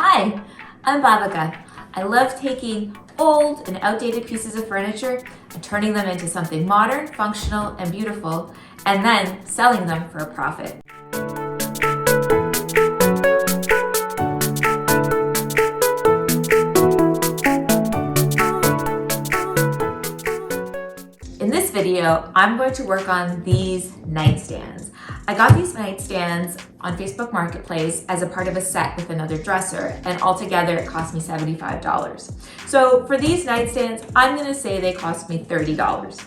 Hi, I'm Babaka. I love taking old and outdated pieces of furniture and turning them into something modern, functional, and beautiful, and then selling them for a profit. In this video, I'm going to work on these nightstands. I got these nightstands on Facebook Marketplace as a part of a set with another dresser, and altogether it cost me $75. So for these nightstands, I'm gonna say they cost me $30.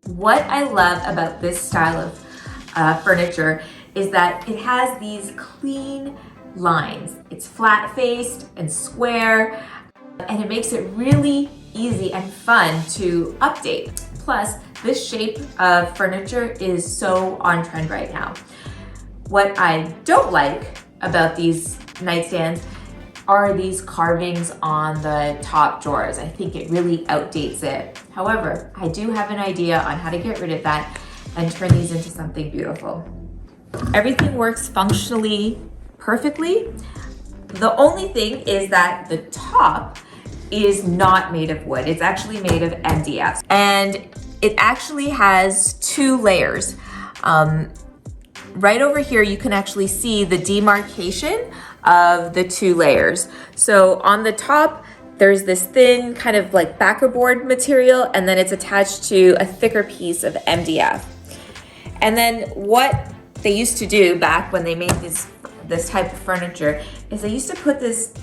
What I love about this style of furniture is that it has these clean lines. It's flat-faced and square, and it makes it really easy and fun to update. Plus, this shape of furniture is so on trend right now. What I don't like about these nightstands are these carvings on the top drawers. I think it really outdates it. However, I do have an idea on how to get rid of that and turn these into something beautiful. Everything works functionally perfectly. The only thing is that the top is not made of wood. It's actually made of MDF, and it actually has two layers. Right over here, you can actually see the demarcation of the two layers. So on the top, there's this thin kind of like backerboard material, and then it's attached to a thicker piece of MDF. And then what they used to do back when they made this type of furniture is they used to put this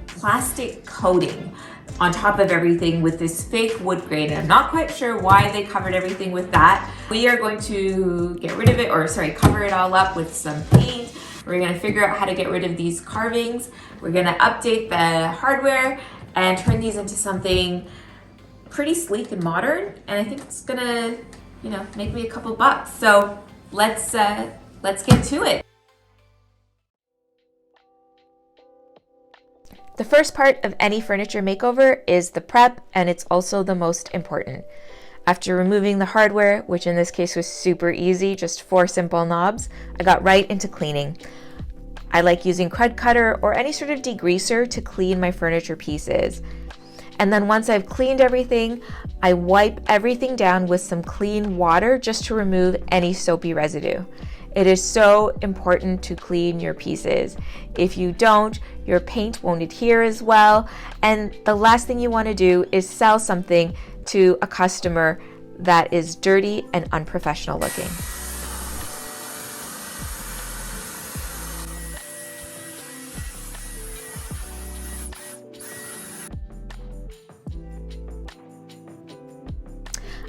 plastic coating on top of everything with this fake wood grain, and I'm not quite sure why they covered everything with that. We are going to get rid of it, or sorry, cover it all up with some paint. We're gonna figure out how to get rid of these carvings. We're gonna update the hardware and turn these into something pretty sleek and modern, and I think it's gonna, make me a couple bucks. So let's get to it. The first part of any furniture makeover is the prep, and it's also the most important. After removing the hardware, which in this case was super easy, just 4 simple knobs, I got right into cleaning. I like using crud cutter or any sort of degreaser to clean my furniture pieces. And then once I've cleaned everything, I wipe everything down with some clean water just to remove any soapy residue. It is so important to clean your pieces. If you don't, your paint won't adhere as well, and the last thing you want to do is sell something to a customer that is dirty and unprofessional looking.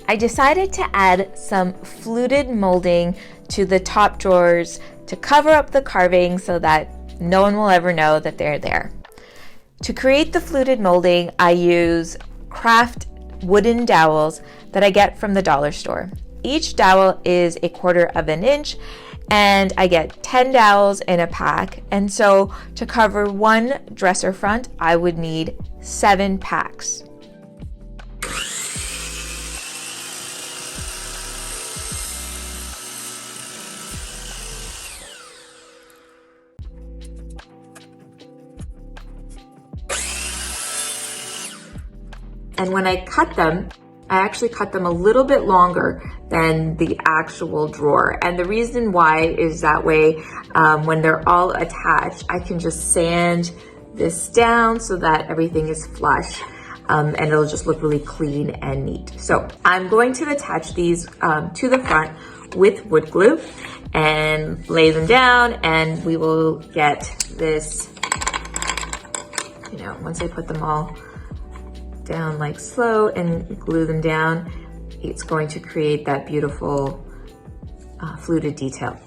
I decided to add some fluted molding to the top drawers to cover up the carving so that no one will ever know that they're there. To create the fluted molding, I use craft wooden dowels that I get from the dollar store. Each dowel is 1/4 inch, and I get 10 dowels in a pack. And so to cover one dresser front, I would need 7 packs. And when I cut them, I actually cut them a little bit longer than the actual drawer. And the reason why is that way, when they're all attached, I can just sand this down so that everything is flush, and it'll just look really clean and neat. So I'm going to attach these to the front with wood glue and lay them down, and we will get this, once I put them all down like slow and glue them down, it's going to create that beautiful fluted detail.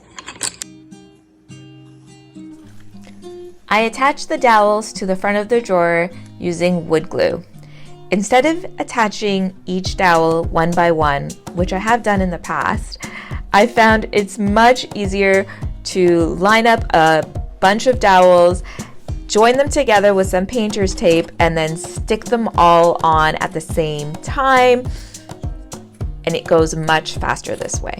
I attach the dowels to the front of the drawer using wood glue. Instead of attaching each dowel one by one, which I have done in the past, I found it's much easier to line up a bunch of dowels, join them together with some painter's tape, and then stick them all on at the same time, and it goes much faster this way.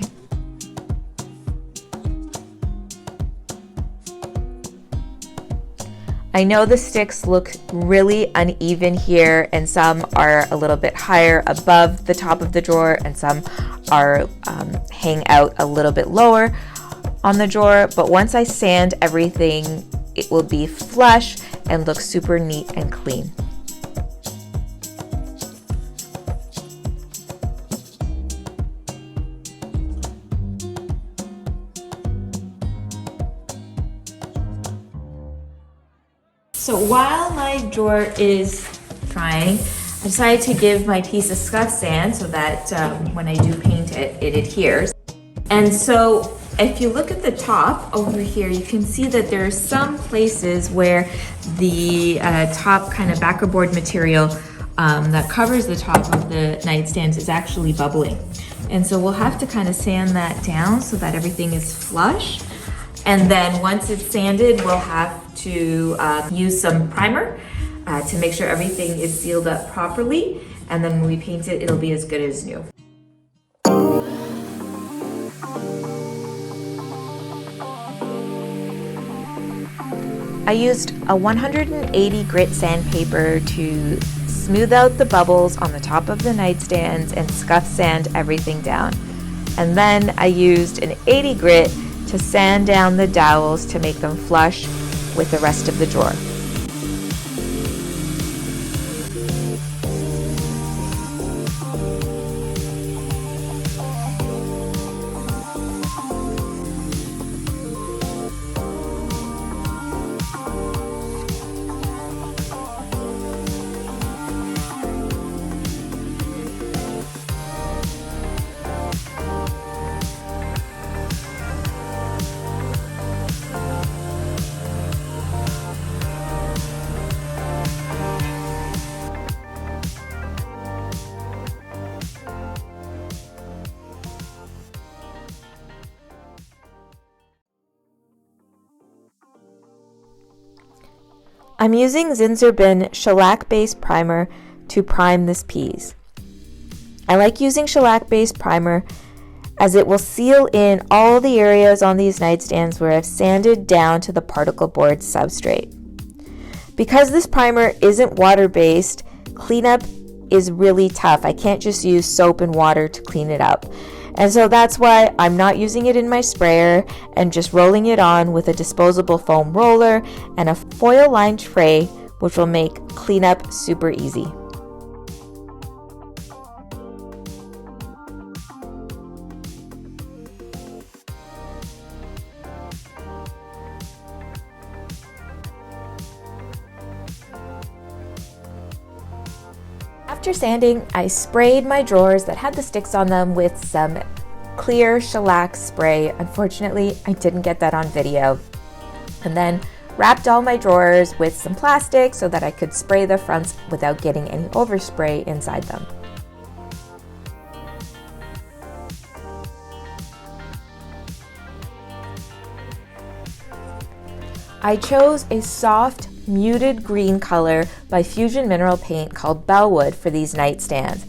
I know the sticks look really uneven here, and some are a little bit higher above the top of the drawer and some are hang out a little bit lower on the drawer, but once I sand everything, it will be flush and look super neat and clean. So while my drawer is drying, I decided to give my piece a scuff sand so that when I do paint it, it adheres. And so if you look at the top over here, you can see that there are some places where the top kind of backerboard material that covers the top of the nightstands is actually bubbling. And so we'll have to kind of sand that down so that everything is flush. And then once it's sanded, we'll have to use some primer to make sure everything is sealed up properly. And then when we paint it, it'll be as good as new. I used a 180 grit sandpaper to smooth out the bubbles on the top of the nightstands and scuff sand everything down. And then I used an 80 grit to sand down the dowels to make them flush with the rest of the drawer. I'm using Zinsser BIN Shellac based primer to prime this piece. I like using shellac based primer as it will seal in all the areas on these nightstands where I've sanded down to the particle board substrate. Because this primer isn't water based, cleanup is really tough. I can't just use soap and water to clean it up. And so that's why I'm not using it in my sprayer and just rolling it on with a disposable foam roller and a foil lined tray, which will make cleanup super easy. After sanding, I sprayed my drawers that had the sticks on them with some clear shellac spray. Unfortunately, I didn't get that on video. And then wrapped all my drawers with some plastic so that I could spray the fronts without getting any overspray inside them. I chose a soft, muted green color by Fusion Mineral Paint called Bellwood for these nightstands.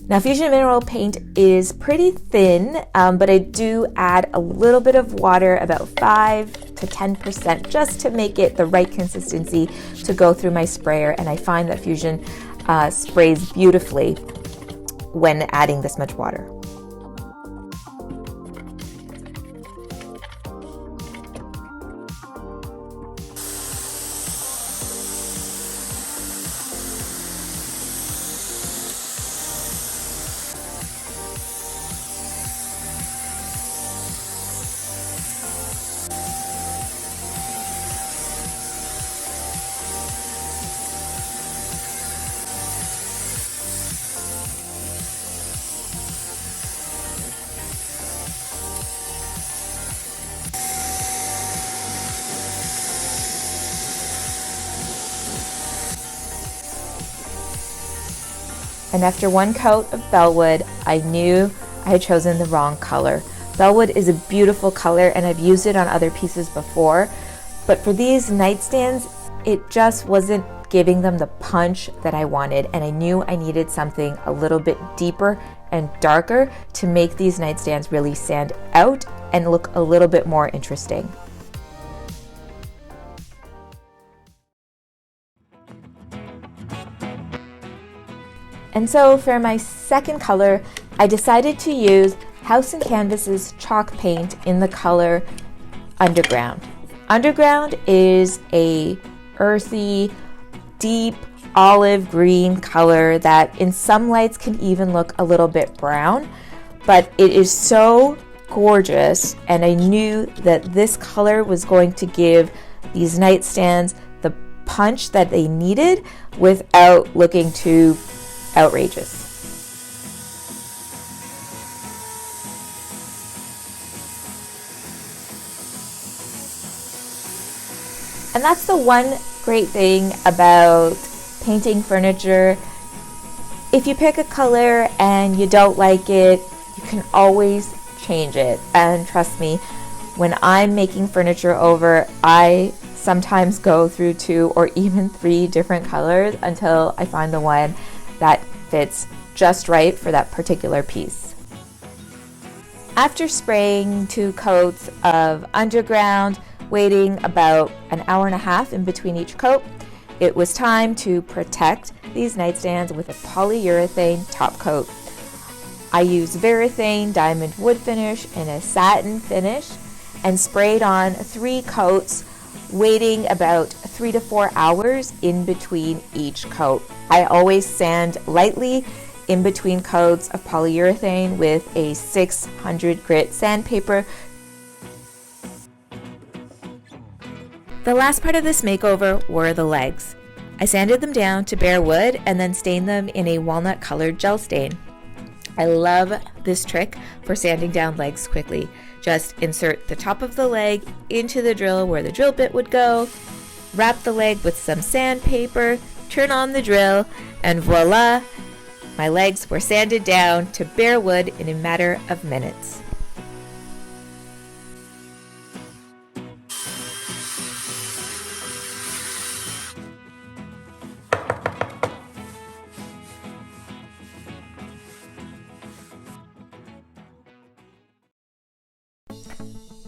Now, Fusion Mineral Paint is pretty thin, but I do add a little bit of water, about 5 to 10%, just to make it the right consistency to go through my sprayer. And I find that Fusion sprays beautifully when adding this much water. And after one coat of Bellwood, I knew I had chosen the wrong color. Bellwood is a beautiful color and I've used it on other pieces before, but for these nightstands, it just wasn't giving them the punch that I wanted, and I knew I needed something a little bit deeper and darker to make these nightstands really stand out and look a little bit more interesting. And so for my second color, I decided to use House & Canvas's chalk paint in the color Underground. Underground is a earthy, deep olive green color that in some lights can even look a little bit brown, but it is so gorgeous, and I knew that this color was going to give these nightstands the punch that they needed without looking too outrageous. And that's the one great thing about painting furniture. If you pick a color and you don't like it, you can always change it. And trust me, when I'm making furniture over, I sometimes go through 2 or even 3 different colors until I find the one that fits just right for that particular piece. After spraying 2 coats of Underground, waiting about an hour and a half in between each coat, it was time to protect these nightstands with a polyurethane top coat. I used Varathane diamond wood finish and a satin finish and sprayed on 3 coats, waiting about 3 to 4 hours in between each coat. I always sand lightly in between coats of polyurethane with a 600 grit sandpaper. The last part of this makeover were the legs. I sanded them down to bare wood and then stained them in a walnut colored gel stain. I love this trick for sanding down legs quickly. Just insert the top of the leg into the drill where the drill bit would go, wrap the leg with some sandpaper, turn on the drill, and voila! My legs were sanded down to bare wood in a matter of minutes.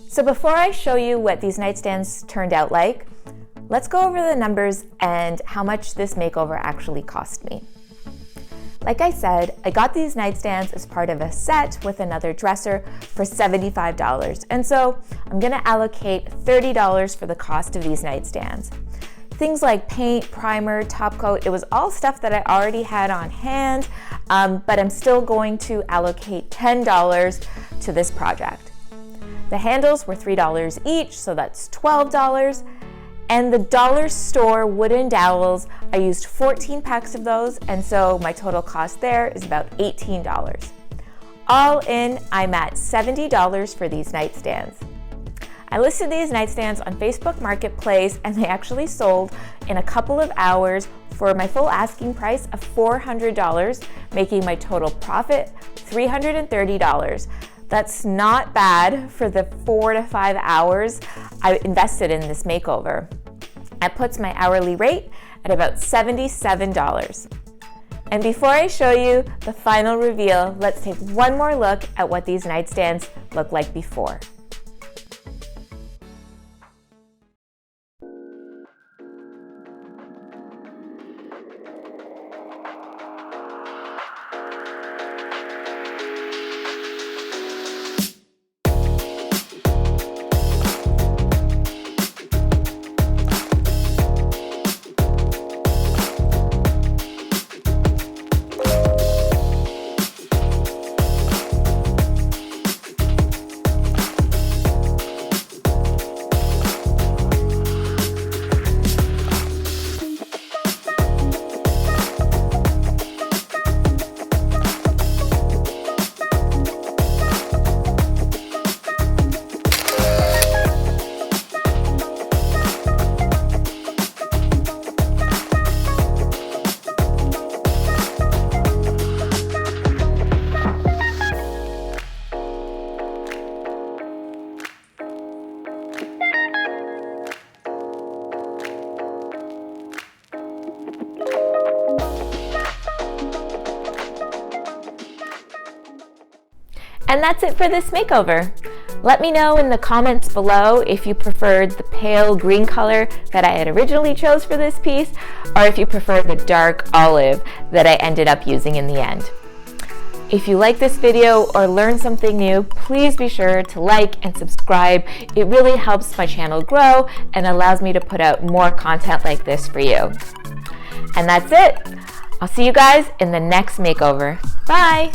So before I show you what these nightstands turned out like, let's go over the numbers and how much this makeover actually cost me. Like I said, I got these nightstands as part of a set with another dresser for $75. And so I'm gonna allocate $30 for the cost of these nightstands. Things like paint, primer, top coat, it was all stuff that I already had on hand, but I'm still going to allocate $10 to this project. The handles were $3 each, so that's $12. And the dollar store wooden dowels, I used 14 packs of those, and so my total cost there is about $18. All in, I'm at $70 for these nightstands. I listed these nightstands on Facebook Marketplace, and they actually sold in a couple of hours for my full asking price of $400, making my total profit $330. That's not bad for the 4 to 5 hours I invested in this makeover. That puts my hourly rate at about $77. And before I show you the final reveal, let's take one more look at what these nightstands look like before. And that's it for this makeover. Let me know in the comments below if you preferred the pale green color that I had originally chose for this piece, or if you prefer the dark olive that I ended up using in the end. If you like this video or learned something new, please be sure to like and subscribe. It really helps my channel grow and allows me to put out more content like this for you. And that's it. I'll see you guys in the next makeover. Bye!